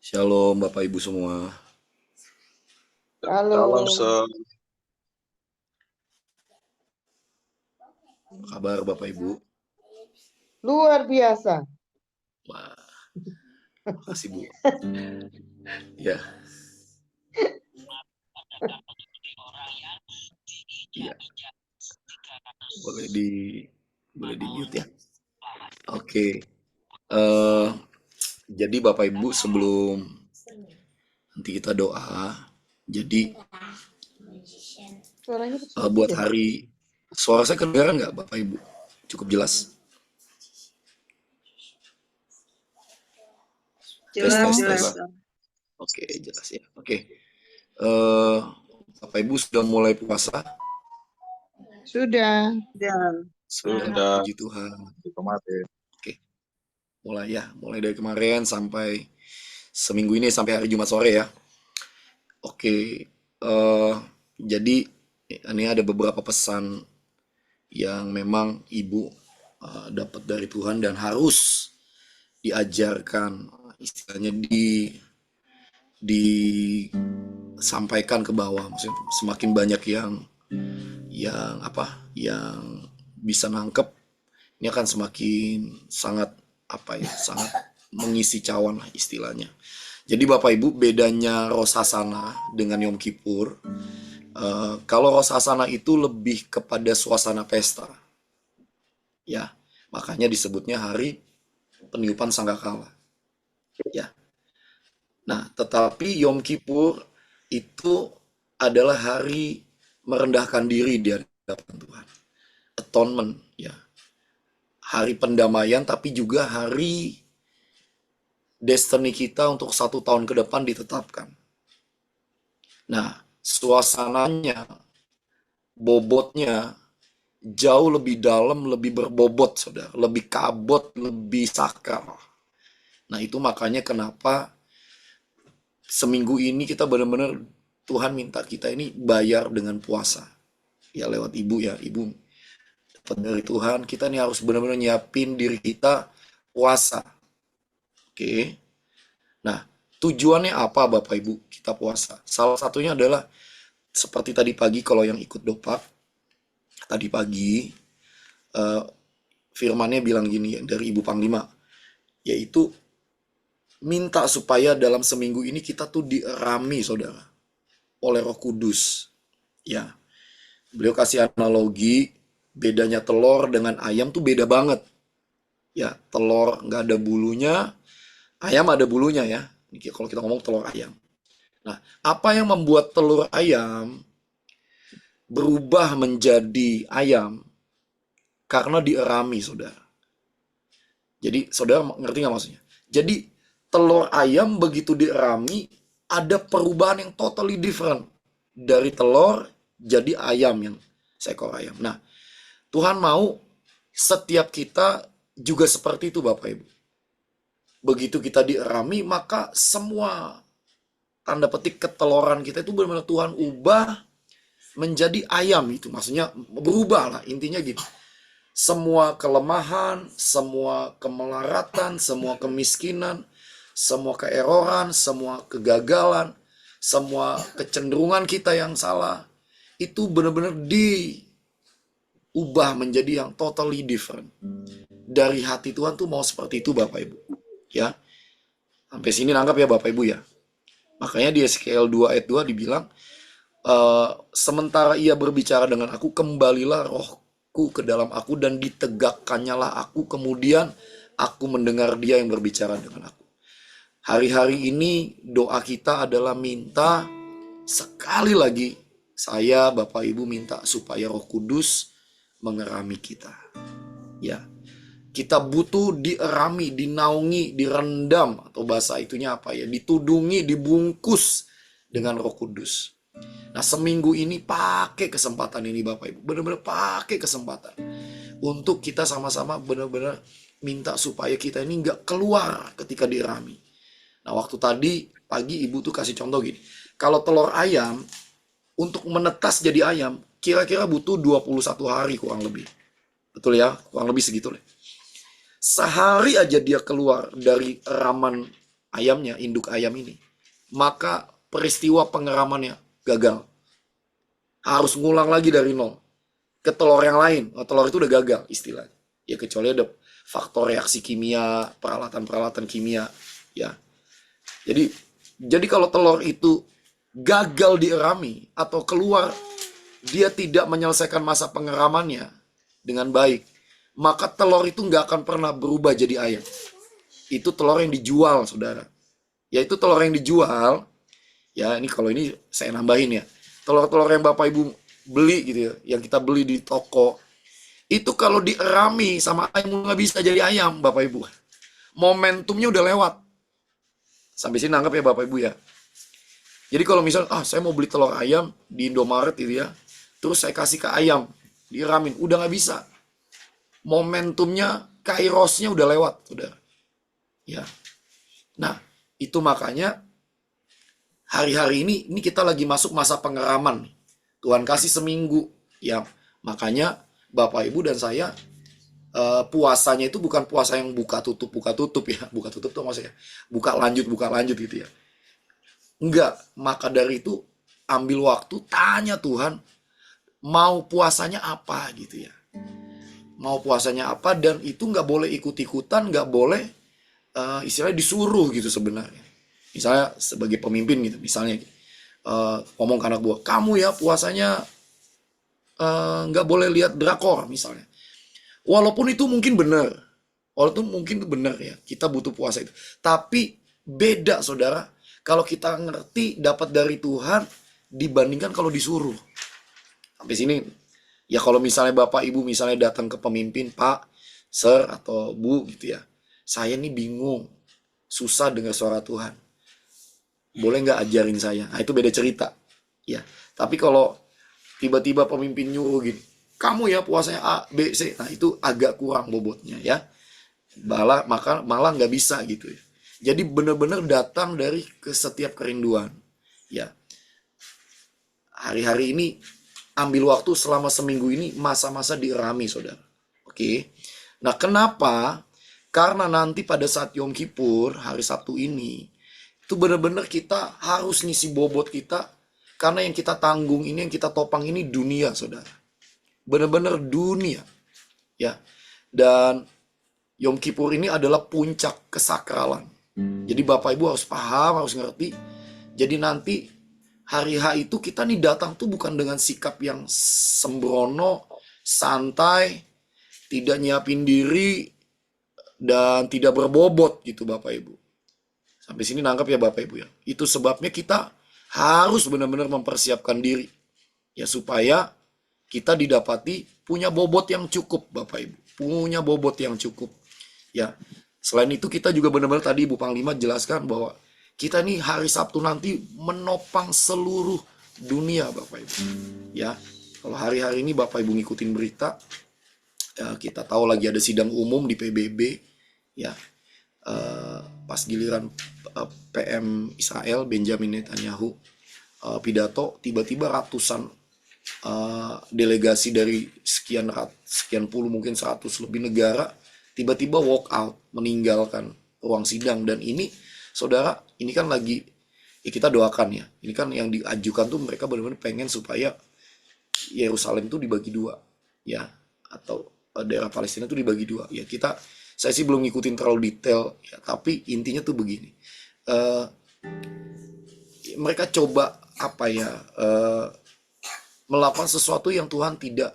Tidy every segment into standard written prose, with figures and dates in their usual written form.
Shalom Bapak Ibu semua. Halo. Salam, Sir. Apa kabar Bapak Ibu? Luar biasa. Wah, makasih Bu. Ya, iya. Boleh di mute ya. Oke. Jadi Bapak Ibu sebelum nanti kita doa, jadi Suaranya sedikit buat ya. hari suara saya kedengaran nggak Bapak Ibu? Cukup jelas? Jelas, Tes. jelas. Oke, jelas ya. Oke. Eh, Bapak Ibu sudah mulai puasa? Sudah. Sudah. Puji Tuhan. Kemarin. Oke. Mulai dari kemarin sampai seminggu ini sampai hari Jumat sore ya. Oke, jadi ini ada beberapa pesan yang memang Ibu dapat dari Tuhan dan harus diajarkan, istilahnya disampaikan ke bawah. Maksudnya semakin banyak yang bisa nangkep, ini akan semakin sangat sangat mengisi cawan lah istilahnya. Jadi Bapak Ibu, bedanya Rosh Hashanah dengan Yom Kippur, kalau Rosh Hashanah itu lebih kepada suasana pesta, ya, makanya disebutnya hari peniupan sangkakala, ya. Nah, tetapi Yom Kippur itu adalah hari merendahkan diri di hadapan Tuhan, atonement, ya, hari pendamaian, tapi juga hari destiny kita untuk 1 tahun ke depan ditetapkan. Nah, suasananya, bobotnya jauh lebih dalam, lebih berbobot, saudara, lebih kabot, lebih sakral. Nah, itu makanya kenapa seminggu ini kita benar-benar Tuhan minta kita ini bayar dengan puasa. Ya lewat Ibu ya, Ibu dapat dari Tuhan, kita nih harus benar-benar nyiapin diri kita puasa. Oke. Nah, tujuannya apa Bapak Ibu kita puasa? Salah satunya adalah seperti tadi pagi kalau yang ikut dopak, tadi pagi firmannya bilang gini ya, dari Ibu Panglima, yaitu minta supaya dalam seminggu ini kita tuh dierami saudara oleh Roh Kudus. Ya, beliau kasih analogi bedanya telur dengan ayam tuh beda banget. Ya, telur nggak ada bulunya, ayam ada bulunya ya. Ini kalau kita ngomong telur ayam. Nah, apa yang membuat telur ayam berubah menjadi ayam? Karena dierami, saudara. Jadi, saudara ngerti nggak maksudnya? Jadi, telur ayam begitu dierami, ada perubahan yang totally different. Dari telur jadi ayam, yang seekor ayam. Nah, Tuhan mau setiap kita juga seperti itu Bapak Ibu. Begitu kita dierami, maka semua tanda petik keteloran kita itu benar-benar Tuhan ubah menjadi ayam itu. Maksudnya berubah lah, intinya gitu. Semua kelemahan, semua kemelaratan, semua kemiskinan, semua keeroran, semua kegagalan, semua kecenderungan kita yang salah, itu benar-benar diubah menjadi yang totally different. Dari hati Tuhan tuh mau seperti itu Bapak Ibu. Ya, sampai sini nangkap ya Bapak Ibu ya. Makanya di Yeskiel 2 ayat 2 dibilang, sementara ia berbicara dengan aku, kembalilah rohku ke dalam aku dan ditegakkannya aku, kemudian aku mendengar dia yang berbicara dengan aku. Hari-hari ini doa kita adalah minta, sekali lagi saya Bapak Ibu minta supaya Roh Kudus mengerami kita. Ya, kita butuh dierami, dinaungi, direndam, atau bahasa itunya apa ya, ditudungi, dibungkus dengan Roh Kudus. Nah, seminggu ini pakai kesempatan ini Bapak Ibu, benar-benar pakai kesempatan untuk kita sama-sama benar-benar minta supaya kita ini nggak keluar ketika dierami. Nah, waktu tadi pagi Ibu tuh kasih contoh gini, kalau telur ayam untuk menetas jadi ayam kira-kira butuh 21 hari kurang lebih. Betul ya, kurang lebih segitu deh. Sehari aja dia keluar dari raman ayamnya, induk ayam ini, maka peristiwa pengeramannya gagal. Harus ngulang lagi dari nol. Ke telur yang lain, telur itu udah gagal istilahnya. Ya kecuali ada faktor reaksi kimia, peralatan-peralatan kimia, ya. Jadi kalau telur itu gagal dierami atau keluar dia tidak menyelesaikan masa pengeramannya dengan baik, maka telur itu nggak akan pernah berubah jadi ayam. Itu telur yang dijual, saudara. Yaitu telur yang dijual, ya ini kalau ini saya nambahin ya. Telur-telur yang Bapak Ibu beli gitu ya, yang kita beli di toko, itu kalau dierami sama ayam nggak bisa jadi ayam, Bapak Ibu. Momentumnya udah lewat. Sampai sini nangkep ya Bapak Ibu ya. Jadi kalau misal, saya mau beli telur ayam di Indomaret gitu ya, terus saya kasih ke ayam, dieramin, udah nggak bisa. Momentumnya, kairosnya udah lewat, udah. Ya. Nah, itu makanya hari-hari ini kita lagi masuk masa pengeraman. Tuhan kasih seminggu, ya. Makanya Bapak Ibu dan saya puasanya itu bukan puasa yang buka tutup ya. Buka tutup tuh maksudnya buka lanjut gitu ya. Enggak, maka dari itu ambil waktu tanya Tuhan mau puasanya apa gitu ya. Mau puasanya apa, dan itu nggak boleh ikut-ikutan, nggak boleh istilahnya disuruh gitu sebenarnya. Misalnya sebagai pemimpin gitu, misalnya ngomong ke anak buah, kamu ya puasanya nggak boleh lihat drakor misalnya. Walaupun itu mungkin benar, ya, kita butuh puasa itu. Tapi beda saudara, kalau kita ngerti dapat dari Tuhan dibandingkan kalau disuruh. Sampai sini, ya kalau misalnya Bapak Ibu misalnya datang ke pemimpin, Pak, Sir, atau Bu gitu ya. Saya nih bingung, susah dengar suara Tuhan. Boleh nggak ajarin saya? Nah itu beda cerita. Ya, tapi kalau tiba-tiba pemimpin nyuruh gini, kamu ya puasanya A, B, C. Nah itu agak kurang bobotnya ya. Malah nggak bisa gitu ya. Jadi benar-benar datang dari ke setiap kerinduan. Ya. Hari-hari ini ambil waktu selama seminggu ini masa-masa dierami saudara. Oke. Nah kenapa? Karena nanti pada saat Yom Kippur, hari Sabtu ini, itu benar-benar kita harus ngisi bobot kita. Karena yang kita tanggung ini, yang kita topang ini dunia saudara. Benar-benar dunia. Ya. Dan Yom Kippur ini adalah puncak kesakralan. Jadi Bapak Ibu harus paham, harus ngerti. Jadi nanti hari H itu kita nih datang tuh bukan dengan sikap yang sembrono, santai, tidak nyiapin diri, dan tidak berbobot gitu Bapak Ibu. Sampai sini nangkap ya Bapak Ibu ya. Itu sebabnya kita harus benar-benar mempersiapkan diri. Ya supaya kita didapati punya bobot yang cukup Bapak Ibu. Punya bobot yang cukup. Ya. Selain itu kita juga benar-benar tadi Ibu Panglima jelaskan bahwa kita nih hari Sabtu nanti menopang seluruh dunia Bapak Ibu. Ya. Kalau hari-hari ini Bapak Ibu ngikutin berita, ya, kita tahu lagi ada sidang umum di PBB. Ya, pas giliran PM Israel Benjamin Netanyahu pidato, tiba-tiba ratusan delegasi dari sekian puluh mungkin 100 lebih negara tiba-tiba walk out, meninggalkan ruang sidang. Dan ini saudara, ini kan lagi ya kita doakan ya, ini kan yang diajukan tuh mereka benar-benar pengen supaya Yerusalem tuh dibagi dua ya, atau daerah Palestina tuh dibagi dua ya. Saya sih belum ngikutin terlalu detail ya, tapi intinya tuh begini, mereka coba melakukan sesuatu yang Tuhan tidak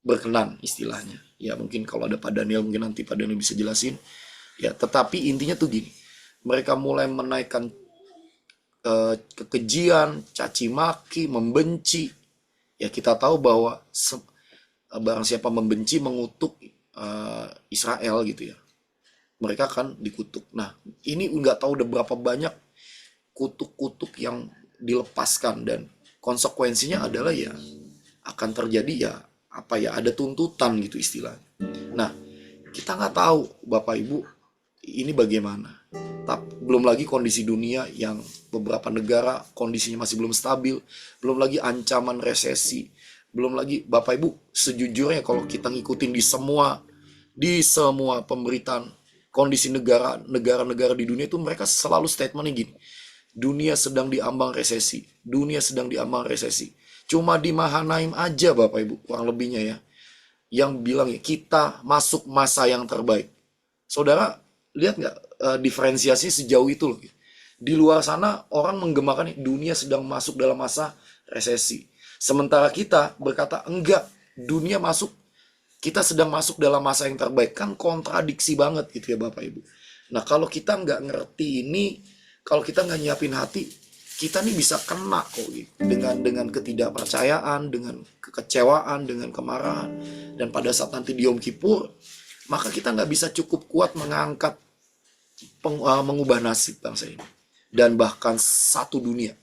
berkenan istilahnya ya. Mungkin kalau ada Pak Daniel, mungkin nanti Pak Daniel bisa jelasin ya. Tetapi intinya tuh gini, mereka mulai menaikkan kekejian, caci maki, membenci ya. Kita tahu bahwa barang siapa membenci, mengutuk Israel gitu ya, mereka akan dikutuk. Nah ini nggak tahu udah berapa banyak kutuk-kutuk yang dilepaskan, dan konsekuensinya adalah ya akan terjadi ya ada tuntutan gitu istilahnya. Nah kita nggak tahu Bapak Ibu ini bagaimana. Belum lagi kondisi dunia yang beberapa negara kondisinya masih belum stabil, belum lagi ancaman resesi, belum lagi Bapak Ibu sejujurnya kalau kita ngikutin di semua pemberitaan kondisi negara-negara di dunia itu mereka selalu statementnya gini, dunia sedang diambang resesi, dunia sedang diambang resesi. Cuma di Mahanaim aja Bapak Ibu kurang lebihnya ya, yang bilang ya, kita masuk masa yang terbaik. Saudara lihat nggak diferensiasi sejauh itu loh. Di luar sana orang menggemakan dunia sedang masuk dalam masa resesi. Sementara kita berkata enggak, dunia masuk, kita sedang masuk dalam masa yang terbaik. Kan kontradiksi banget gitu ya Bapak Ibu. Nah kalau kita nggak ngerti ini, kalau kita nggak nyiapin hati, kita nih bisa kena kok gitu. Dengan ketidakpercayaan, dengan kekecewaan, dengan kemarahan. Dan pada saat nanti di Yom Kippur, maka kita nggak bisa cukup kuat mengubah nasib bangsa ini. Dan bahkan satu dunia.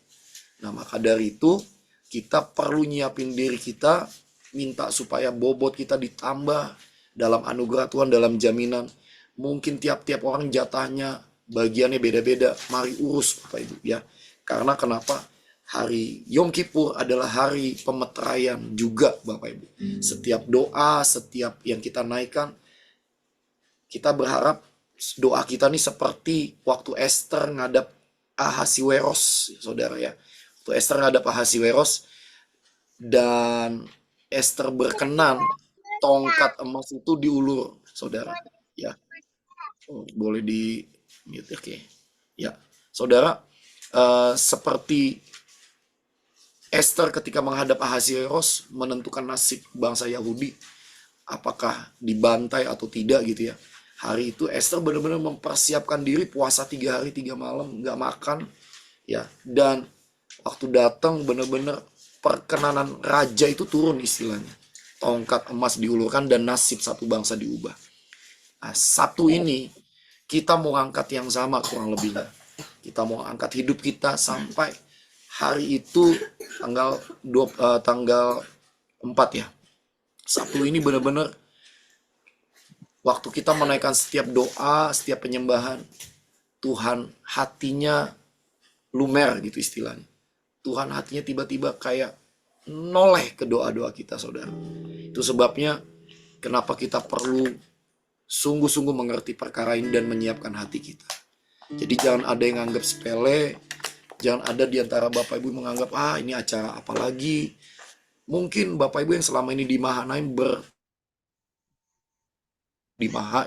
Nah maka dari itu kita perlu nyiapin diri kita, minta supaya bobot kita ditambah dalam anugerah Tuhan, dalam jaminan. Mungkin tiap-tiap orang jatahnya, bagiannya beda-beda. Mari urus Bapak Ibu ya. Karena kenapa? Hari Yom Kippur adalah hari pemeteraian juga Bapak Ibu. Setiap doa, setiap yang kita naikkan, kita berharap doa kita nih seperti waktu Esther ngadap Ahasiweros, saudara ya. Waktu Esther ngadap Ahasiweros dan Esther berkenan, tongkat emas itu diulur, saudara. Ya, boleh di mute, oke. Ya, saudara, seperti Esther ketika menghadap Ahasiweros menentukan nasib bangsa Yahudi, apakah dibantai atau tidak gitu ya. Hari itu Esther benar-benar mempersiapkan diri, puasa 3 hari 3 malam, nggak makan ya. Dan waktu datang benar-benar perkenanan raja itu turun istilahnya. Tongkat emas diulurkan dan nasib satu bangsa diubah. Nah, satu ini kita mau angkat yang sama kurang lebihnya. Kita mau angkat hidup kita sampai hari itu tanggal 4 ya. Sabtu ini benar-benar waktu kita menaikkan setiap doa, setiap penyembahan, Tuhan hatinya lumer gitu istilahnya. Tuhan hatinya tiba-tiba kayak noleh ke doa-doa kita saudara. Itu sebabnya kenapa kita perlu sungguh-sungguh mengerti perkara ini dan menyiapkan hati kita. Jadi jangan ada yang anggap sepele, jangan ada di antara Bapak Ibu menganggap ini acara apa lagi. Mungkin Bapak Ibu yang selama ini di Mahanaim di Maha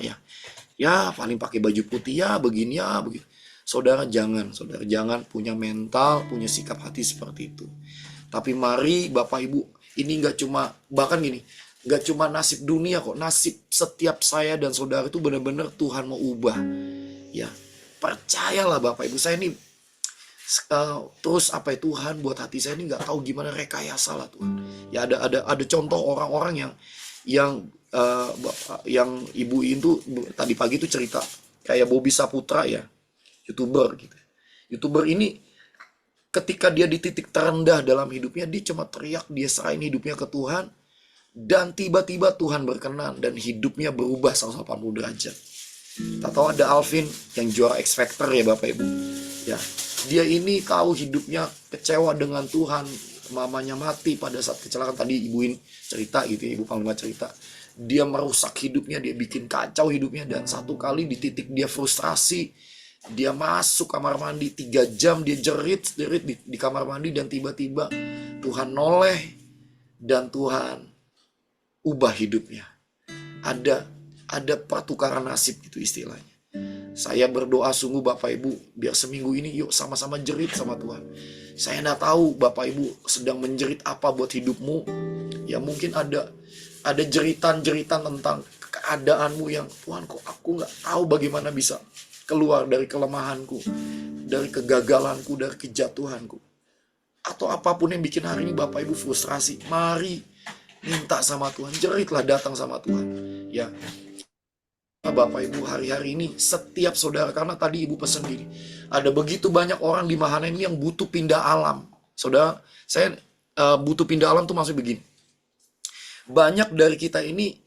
ya paling pakai baju putih ya begini ya begitu. Saudara jangan punya mental, punya sikap hati seperti itu. Tapi mari Bapak Ibu, ini nggak cuma, bahkan gini, nggak cuma nasib dunia kok, nasib setiap saya dan saudara itu benar-benar Tuhan mau ubah. Ya, percayalah Bapak Ibu, saya ini terus Tuhan buat hati saya ini nggak tahu gimana rekayasa lah Tuhan. Ya ada contoh orang-orang yang ibu itu tadi pagi itu cerita kayak Bobby Saputra ya, YouTuber gitu. YouTuber ini ketika dia di titik terendah dalam hidupnya, dia cuma teriak, dia serahin hidupnya ke Tuhan, dan tiba-tiba Tuhan berkenan dan hidupnya berubah 180 derajat. Kita tahu ada Alvin yang juara X Factor ya Bapak Ibu. Ya, dia ini tahu hidupnya kecewa dengan Tuhan, mamanya mati pada saat kecelakaan, tadi ibuin cerita gitu ya, Ibu Panglima cerita. Dia merusak hidupnya, dia bikin kacau hidupnya, dan satu kali di titik dia frustrasi, dia masuk kamar mandi 3 jam, dia jerit di kamar mandi, dan tiba-tiba Tuhan noleh dan Tuhan ubah hidupnya. Ada pertukaran nasib gitu istilahnya. Saya berdoa sungguh Bapak Ibu, biar seminggu ini yuk sama-sama jerit sama Tuhan. Saya nggak tahu Bapak Ibu sedang menjerit apa buat hidupmu. Ya mungkin ada jeritan-jeritan tentang keadaanmu yang Tuhan kok aku nggak tahu bagaimana bisa keluar dari kelemahanku, dari kegagalanku, dari kejatuhanku. Atau apapun yang bikin hari ini Bapak Ibu frustrasi, mari minta sama Tuhan, jeritlah datang sama Tuhan. Ya, Bapak Ibu hari-hari ini setiap saudara, karena tadi Ibu pesan gini, ada begitu banyak orang di Mahanaim ini yang butuh pindah alam. Saudara, saya butuh pindah alam tuh maksud begini. Banyak dari kita ini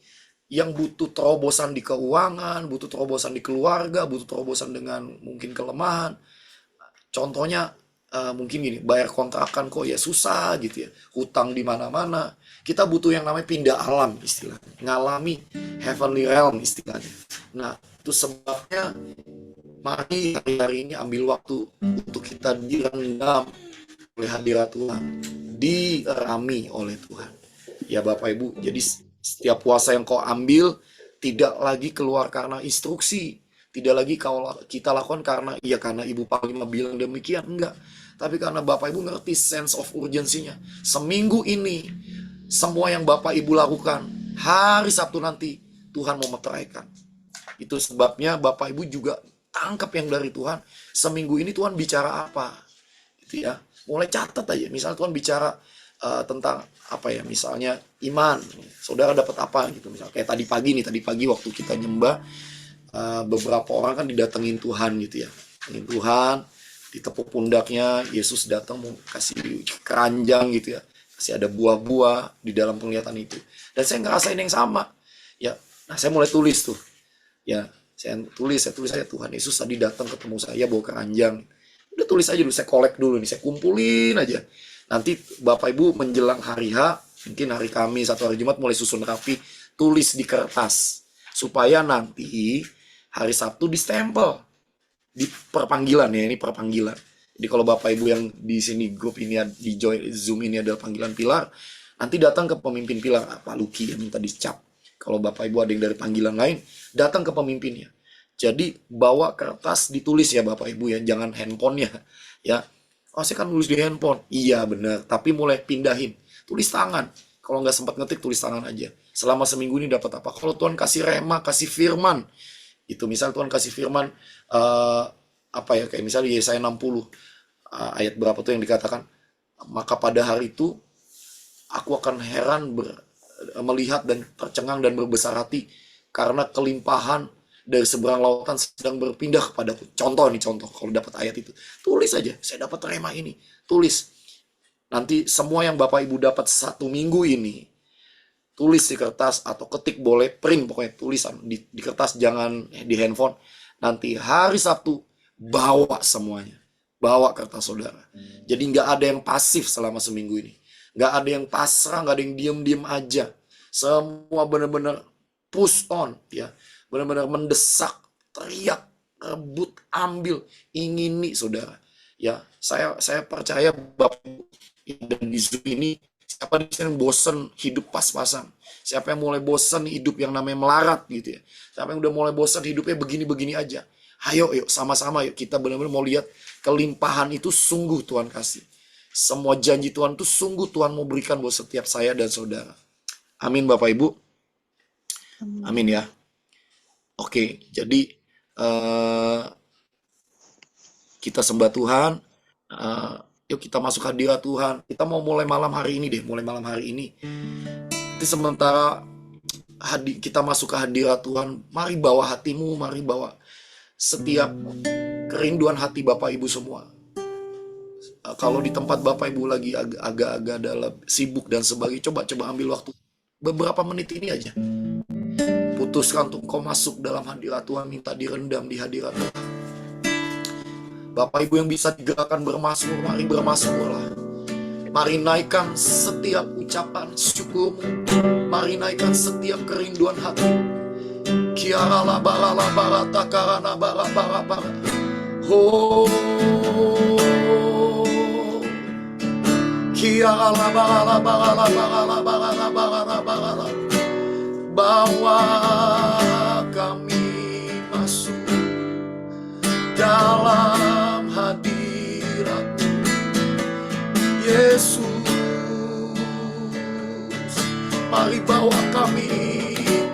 yang butuh terobosan di keuangan, butuh terobosan di keluarga, butuh terobosan dengan mungkin kelemahan. Contohnya mungkin gini, bayar kontrakan kok ya susah gitu ya, hutang di mana-mana. Kita butuh yang namanya pindah alam istilahnya, ngalami heavenly realm istilahnya. Nah, Itu sebabnya mari hari-hari ini ambil waktu untuk kita direndam oleh hadirat Tuhan, dirami oleh Tuhan. Ya Bapak Ibu, jadi setiap puasa yang kau ambil tidak lagi keluar karena instruksi, tidak lagi kita lakukan karena Ibu Panglima bilang demikian, enggak. Tapi karena Bapak Ibu ngerti sense of urgensinya. Seminggu ini semua yang Bapak Ibu lakukan, hari Sabtu nanti Tuhan mau meteraikan. Itu sebabnya Bapak Ibu juga tangkap yang dari Tuhan. Seminggu ini Tuhan bicara apa? Gitu ya. Mulai catat aja. Misalnya Tuhan bicara tentang apa ya? Misalnya iman. Saudara dapat apa gitu. Misalnya kayak tadi pagi waktu kita nyembah, beberapa orang kan didatengin Tuhan gitu ya. Datengin Tuhan, ditepuk pundaknya, Yesus datang mau kasih keranjang gitu ya. Kasih ada buah-buah di dalam penglihatan itu. Dan saya ngerasain yang sama. Ya, nah saya mulai tulis tuh. Ya, saya tulis aja Tuhan Yesus tadi datang ketemu saya bawa keranjang. Udah tulis aja dulu, saya kolek dulu nih, saya kumpulin aja. Nanti Bapak Ibu menjelang hari H, mungkin hari Kamis atau hari Jumat mulai susun rapi, tulis di kertas. Supaya nanti hari Sabtu distempel. Di perpanggilan ya, ini perpanggilan. Jadi kalau Bapak Ibu yang di sini grup ini di join Zoom ini adalah panggilan pilar, nanti datang ke pemimpin pilar, Pak Luki yang minta dicap. Kalau Bapak Ibu ada yang dari panggilan lain, datang ke pemimpinnya. Jadi bawa kertas ditulis ya Bapak Ibu ya, jangan handphonenya ya. Oh saya kan nulis di handphone, iya benar. Tapi mulai pindahin, tulis tangan. Kalau nggak sempat ngetik tulis tangan aja. Selama seminggu ini dapat apa? Kalau Tuhan kasih rema, kasih firman, itu misal Tuhan kasih firman apa ya kayak misalnya Yesaya 60 ayat berapa tuh yang dikatakan, maka pada hari itu aku akan heran melihat dan tercengang dan berbesar hati karena kelimpahan dari seberang lautan sedang berpindah kepadaku. Contoh kalau dapat ayat itu, tulis aja, saya dapat rema ini, tulis. Nanti semua yang Bapak Ibu dapat 1 minggu ini, tulis di kertas atau ketik boleh, print pokoknya tulisan di kertas, jangan di handphone. Nanti hari Sabtu bawa semuanya, bawa kertas saudara. Jadi nggak ada yang pasif selama seminggu ini. Nggak ada yang pasrah, nggak ada yang diem-diem aja. Semua benar-benar push on, ya, benar-benar mendesak, teriak, rebut, ambil, ingini, saudara. Ya, saya percaya Bapak dan di Zoom ini, siapa di sini bosen hidup pas-pasan? Siapa yang mulai bosen hidup yang namanya melarat gitu ya? Siapa yang udah mulai bosen hidupnya begini-begini aja? Ayo, yuk sama-sama yuk kita benar-benar mau lihat kelimpahan itu sungguh Tuhan kasih. Semua janji Tuhan itu sungguh Tuhan mau berikan buat setiap saya dan saudara. Amin Bapak Ibu. Amin ya. Oke, jadi kita sembah Tuhan. Yuk kita masuk hadirat Tuhan. Kita mau mulai malam hari ini deh. Nanti sementara kita masuk ke hadirat Tuhan, mari bawa hatimu, mari bawa setiap kerinduan hati Bapak Ibu semua. Kalau di tempat Bapak Ibu lagi agak-agak dalam sibuk dan sebagainya, coba ambil waktu beberapa menit ini aja. Putuskan untuk kau masuk dalam hadirat Tuhan, minta direndam di hadirat Tuhan. Bapak Ibu yang bisa digerakkan bermazmur, mari bermazmurlah. Mari naikkan setiap ucapan syukurmu, mari naikkan setiap kerinduan hati. Kiara la bara takarana bara. Oh, kiara la bara. Bawa kami masuk dalam hadirat-Mu, Yesus. Mari bawa kami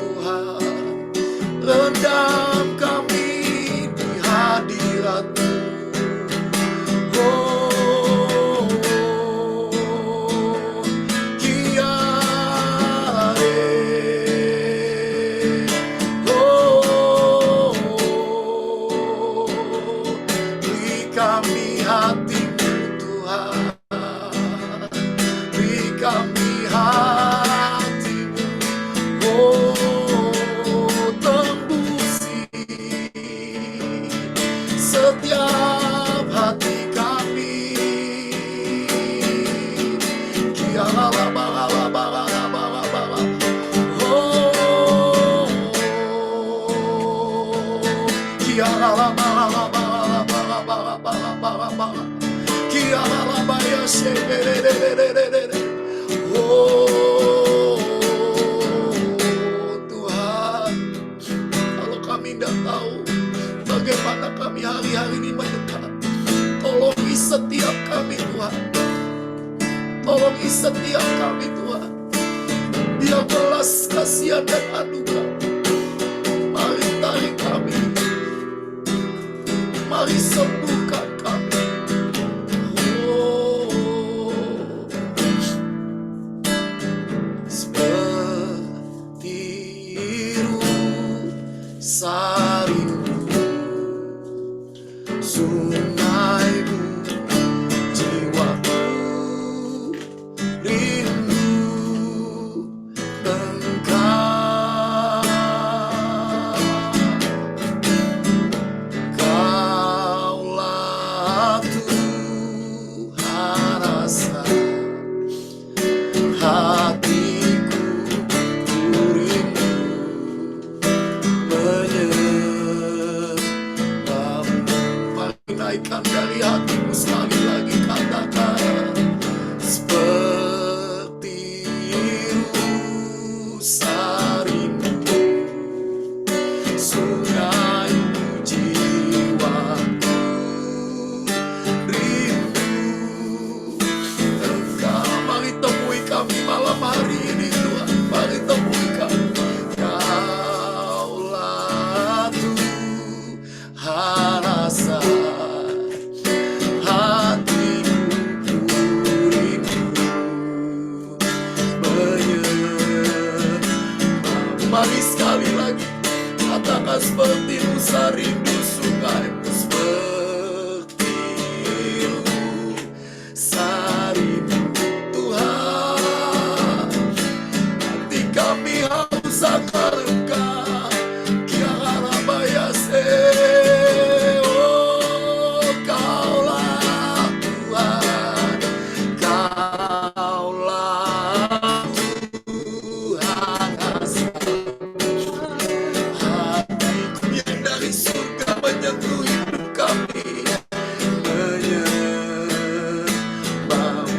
Tuhan, rendam kami di hadirat-Mu. Oh, beri kami hati-Mu Tuhan, beri kami hati-Mu. Oh, tembusi Oh Tuhan, kalau kami tidak tahu bagaimana kami hari-hari ini mendekat, tolongi setiap kami Tuhan. Tolongi setiap kami Tuhan. Biar belas kasihan dan anugerah. Mari tarik kami. Mari sembuhkan kami. Oh, seperti sarimu, sungaimu, jiwaku rindu Engkau. Kaulah Tuhan rasa hatiku rindu menyembahmu. Mari naikkan dari hatimu sekali lagi, katakan seperti sarimu, sungaimu, jiwaku rindu Engkau. Mari temui kami malam hari ini Tuhan. Mari temui kami. Kaulah Tuhan rasa hatiku rindu menyembah. Mari sekali lagi katakan seperti Musa rindu sungaimu, seperti sarimu Tuhan. Hati kami haus akan Engkau, Kiara Bayase. Oh, Kaulah Tuhan, Kaulah Tuhan rasa hatiku yang dari surga menyentuh hidup kami, menyembahmu.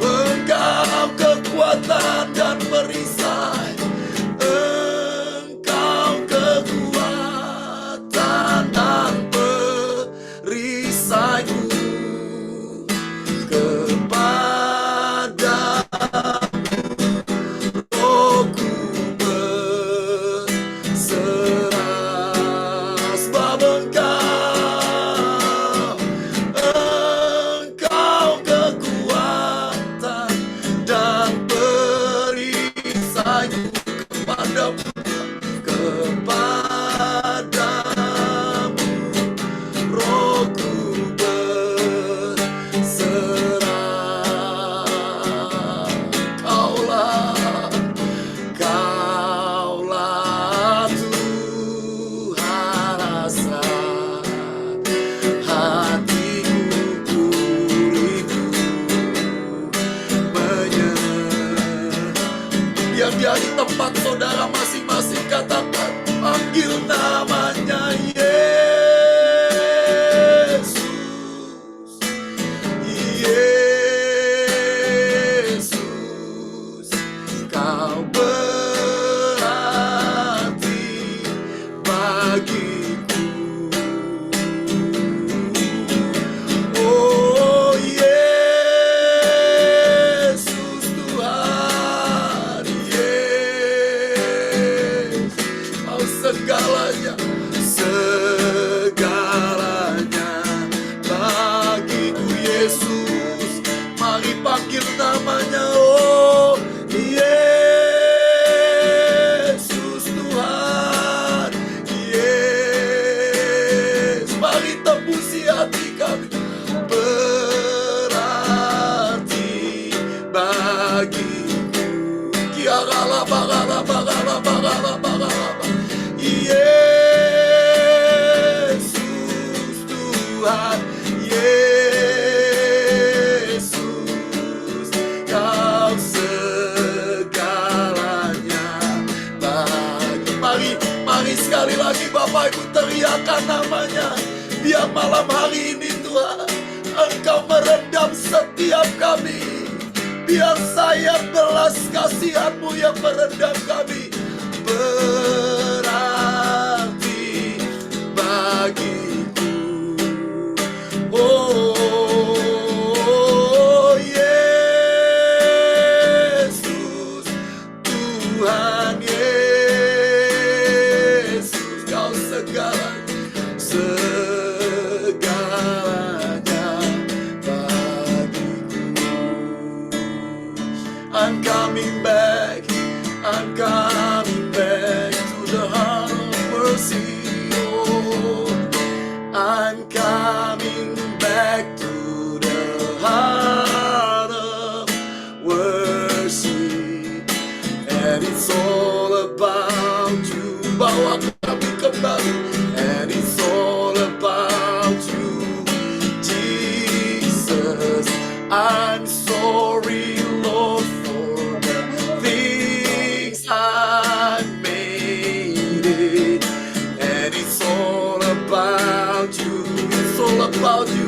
Engkau kekuatan dan perisai, Engkau kekuatan dan perisaiku. Kepada rohku berserah, sebab Engkau kekuatan dan perisaiku. Kepadamu rohku berserah. Kaulah Tuhan rasa hatiku rindu menyembah. Yang di tempat saudara masing-masing katakan, panggil namanya Yesus. Yesus, Kau berarti bagiku. Oh Yesus Tuhan, Yesus, Kau segalanya, segalanya bagiku Yesus. Mari panggil namanya, oh Yesus Tuhan, Yesus. Mari tembusi hati kami, berarti bagiku. Kiarala bagala bagala bagala bagala. Yesus Tuhan, Yesus, Kau segalanya bagi. Mari sekali lagi Bapak Ibu teriakan namanya. Biar malam hari ini Tuhan Engkau merendam setiap kami. Biar saya belas kasihan-Mu yang merendam kami. Berarti bagiku. Oh Yesus, Tuhan Yesus, Kau segalanya bagiku. I'm coming back to the heart of mercy. Oh, I'm coming back to the heart of worship. And it's all about you. Bawa kami kembali. And it's all about you, Jesus. I'm sorry, Lord, for the things I made it. And it's all about you. It's all about you.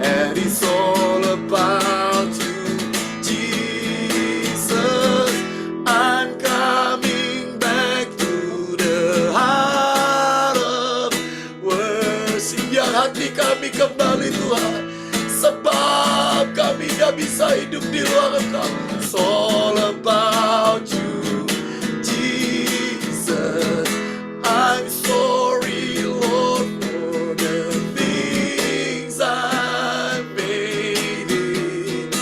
And it's all about you, Jesus. I'm coming back to the heart of worship. Biar hati kami kembali, Tuhan, sebab kami gak bisa hidup di luar Engkau. It's all about you, Jesus. I'm sorry, Lord, for the things I made it.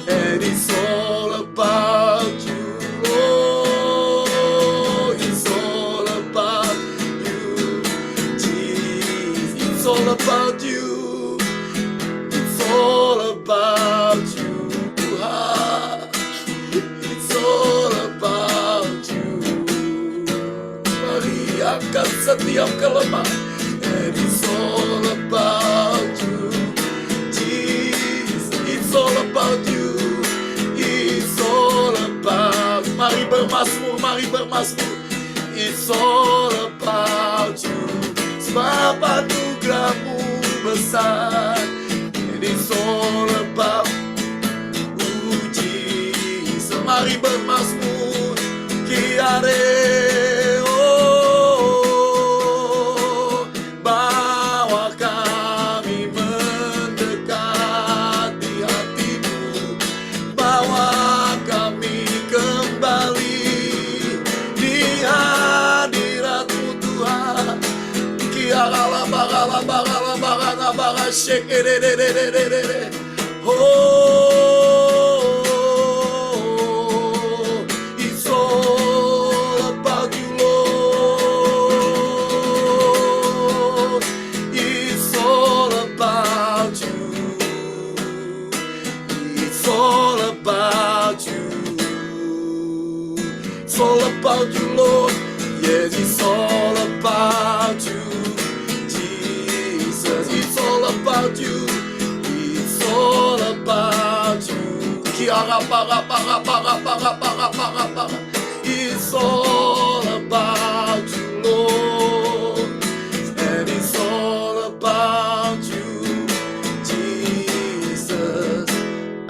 And it's all about you. Oh, it's all about you, Jesus. It's all about you. It's all about you, Tuhan. It's all about you. Mari angkat setiap kelemahan. And it's all about you, Jesus. It's all about you. It's all about. Mari bermazmur, mari bermazmur. It's all about you. Sebab anugerah-Mu besar. And it's all about Jesus. Mari bermazmur. Kiare, oh, bawa kami mendekati hati-Mu. Bawa kami kembali di hadirat-Mu, Tuhan. Kiara bara bara bara bara shake it. Oh, it's all about you, Lord. It's all about you. It's all about you. It's all about you, Lord. Yes, it's all about you, Jesus. It's all about you. It's all about you. Kiara para para para para para para para. It's all about you, Lord. And it's all about you, Jesus.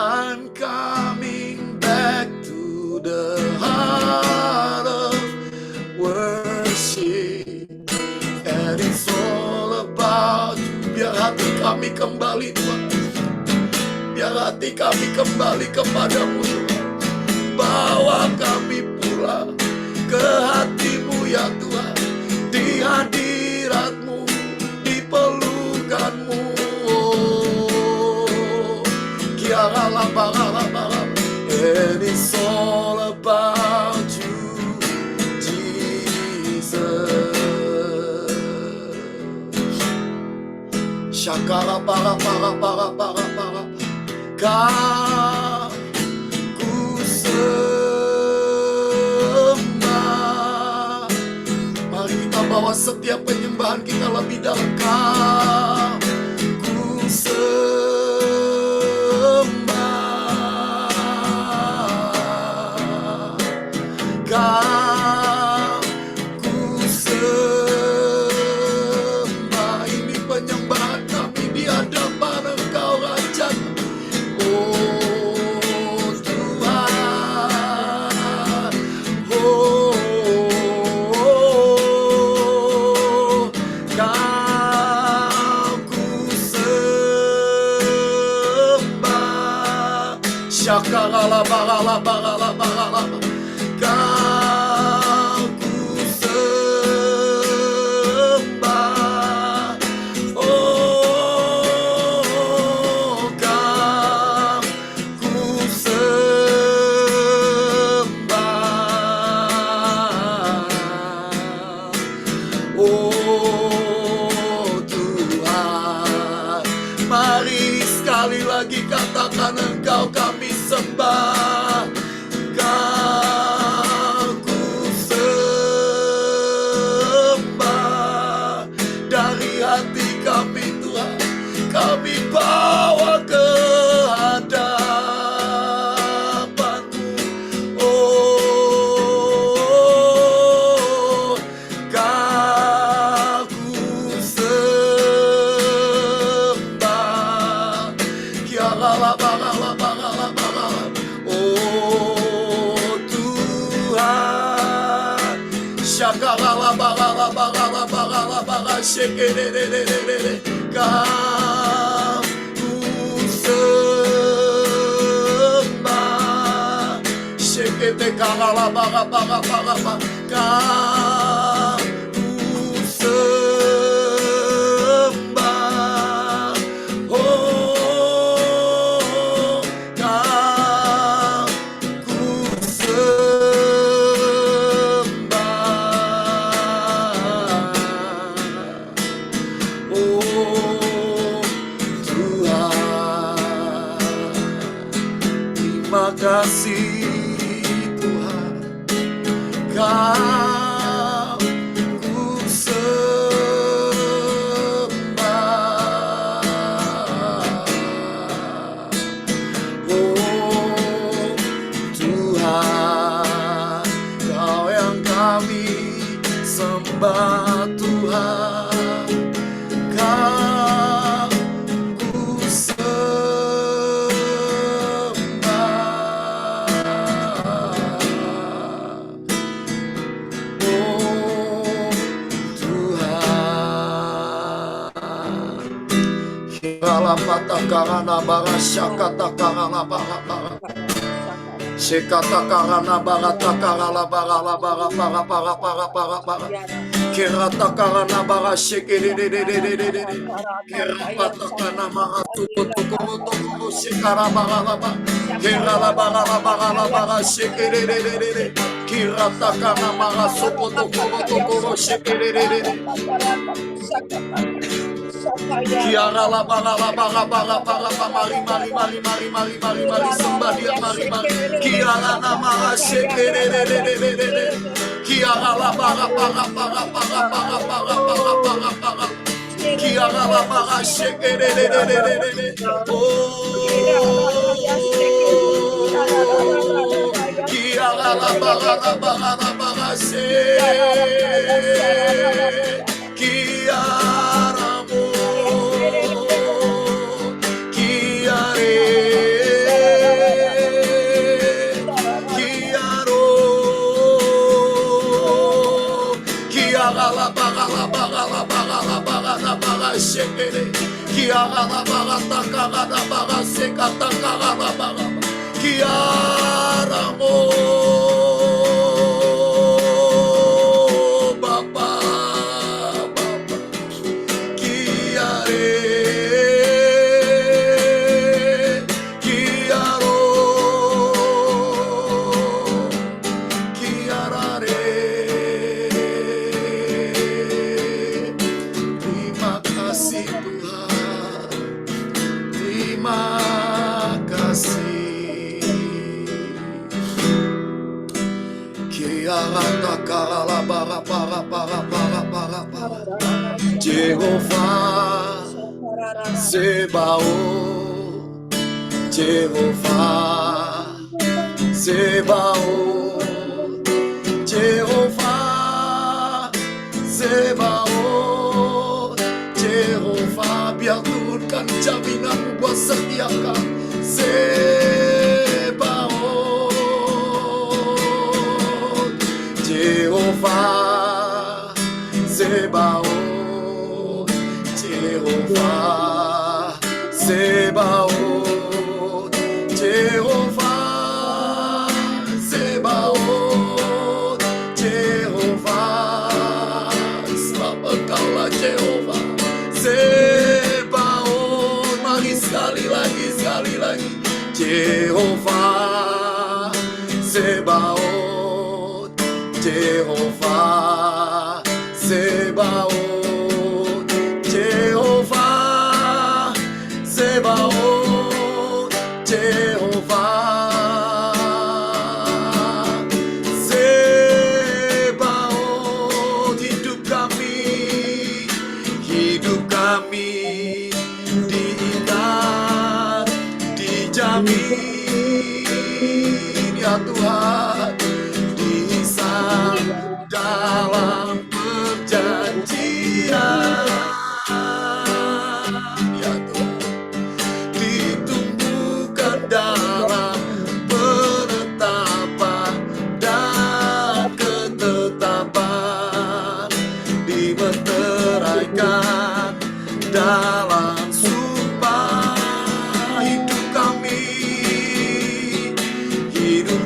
I'm coming back to the heart of worship. And it's all about you. Biar hati kami kembali, Tuhan. Biar hati kami kembali kepadamu, Tuhan. Bawa kami pulang ke hati-Mu, ya Tuhan. Di hadirat-Mu, di pelukan-Mu. Oh, kiara labara labara. And it's all about you, Jesus. Shakara para para para para para. Kau ku sembah. Mari kita bawa setiap penyembahan kita lebih dalam. Kau ku sembah. Kau ku sembah. Ini penyembahan kami di hadapan Engkau, Raja. Kau ku sembah, oh kau ku sembah, oh Tuhan. Mari sekali lagi katakan, Engkau kami sembah, Kau ku sembah. Dari hati kami Tuhan, kami bawa ke hadapan-Mu. Oh, Kau ku sembah. Oh Tuhan, Kau ku sembah. Kau ku sembah. Oh, Kau ku sembah. Oh Tuhan, terima kasih Tuhan, Kau ku sembah. Oh Tuhan, Kau yang kami sembah Tuhan, Kau ku sembah. Oh Tuhan, Hirala patakarana barasyakata karana barabara. Sekata karana barata karala barala bara para para para para para. Kirata karana bara shekidididididididi. Kirapata kana mara tuku tuku tuku shekara bara bara. Kirala bara bara bara shekidididididi. Kirata kana mara suku tuku tuku shekididididi. Kiara la bara mari sembah dia mari. Kiara nama shekere. Kiara la bara Kiara la bara shekere. Oh, Kiara la bara se. Kiara Jehovah Sebaot, Jehovah Sebaot, Jehovah Sebaot, Jehovah, biar turunkan jaminan buat setiakan Sebaot, Jehovah Sebaot, Jehovah Sebaot, Jehovah Jehovah Sebaot, Jehovah Sebaot, Jehovah Sebaot, Jehovah Sebaot. Hidup kami diikat, dijamin ya Tuhan, dihisap dalam perjanjian ya Tuhan, ditumbuhkan dalam penetapan dan ketetapan, dimeteraikan dalam sumpah. Hidup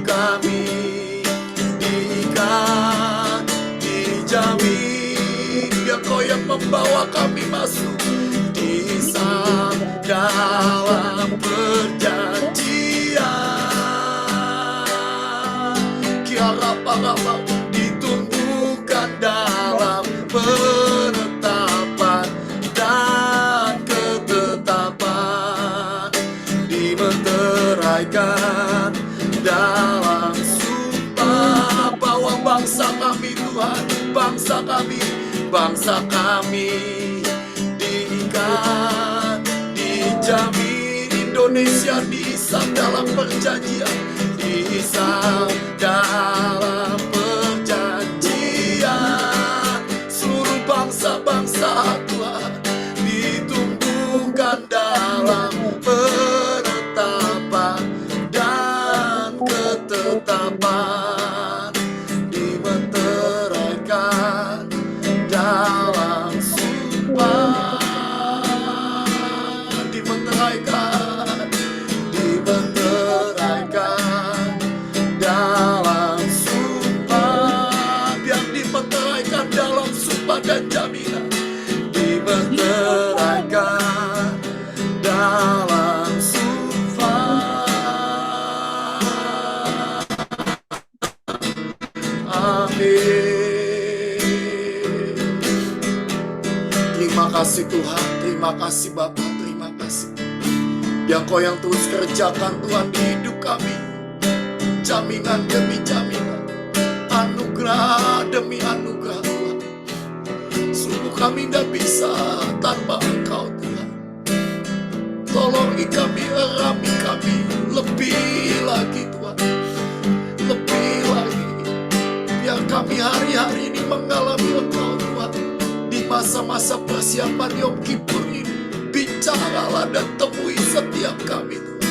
kami diikat, dijamin, biar Kau yang membawa kami masuk, dihisap dalam perjanjian. Kiarapa-rapa, ditumbuhkan dalam penetapan dan ketetapan, dimeteraikan dalam sumpah. Bawa bangsa kami Tuhan, bangsa kami diikat, dijamin. Indonesia dihisap dalam perjanjian, dihisap dalam perjanjian. Seluruh bangsa-bangsa Tuhan ditumbuhkan dalam penetapan dan ketetapan, dimeteraikan dalam sumpah, dimeteraikan dalam sumpah, biar dimeteraikan dalam sumpah dan jaminan, dimeteraikan dalam sumpah. Amin. Terima kasih Tuhan, terima kasih Bapa, terima kasih. Yang Kau yang terus kerjakan Tuhan di hidup kami, jaminan demi jaminan, anugerah demi anugerah Tuhan. Sungguh kami tidak bisa tanpa Engkau Tuhan. Tolongi kami, erami kami lebih lagi Tuhan, lebih lagi. Biar kami hari-hari ini mengalami Engkau Tuhan. Di masa-masa persiapan Yom Kippur ini, bicaralah dan temui setiap kami Tuhan.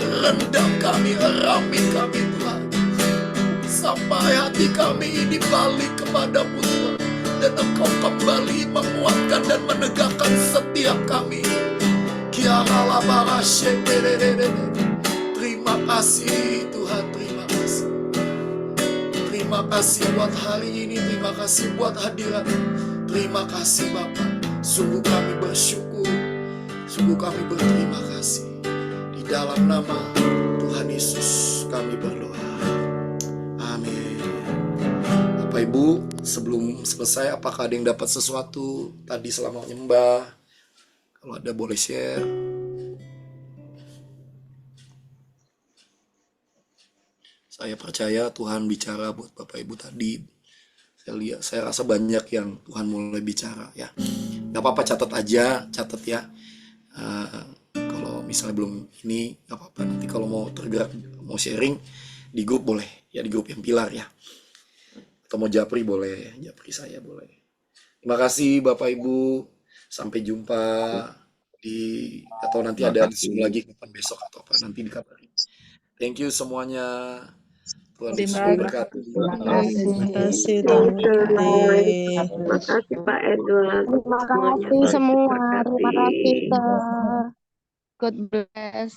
Rendam kami, erami kami Tuhan, sampai hati kami ini balik kepadamu Tuhan, dan Engkau kembali menguatkan dan menegakkan setiap kami. Terima kasih Tuhan, terima kasih. Terima kasih buat hari ini, terima kasih buat hadirat. Terima kasih Bapa. Sungguh kami bersyukur, sungguh kami berterima kasih. Di dalam nama Tuhan Yesus kami berdoa. Amin. Bapak Ibu, sebelum selesai, apakah ada yang dapat sesuatu tadi selama menyembah? Kalau ada boleh share. Saya percaya Tuhan bicara buat Bapak Ibu tadi. Saya rasa banyak yang Tuhan mulai bicara ya. Gak apa-apa, catat aja, catat ya. Kalau misalnya belum ini, gak apa-apa. Nanti kalau mau tergerak, mau sharing di grup boleh ya, di grup yang pilar ya. Atau mau japri boleh, japri saya boleh. Terima kasih Bapak Ibu. Sampai jumpa atau nanti ada Zoom lagi kapan besok atau apa, nanti dikabarin. Thank you semuanya. Tuhan Yesus memberkati. Terima kasih. Terima kasih Tuhan memberkati. Terima kasih Pak Edward. Terima kasih semua. Terima kasih, Teh. God bless.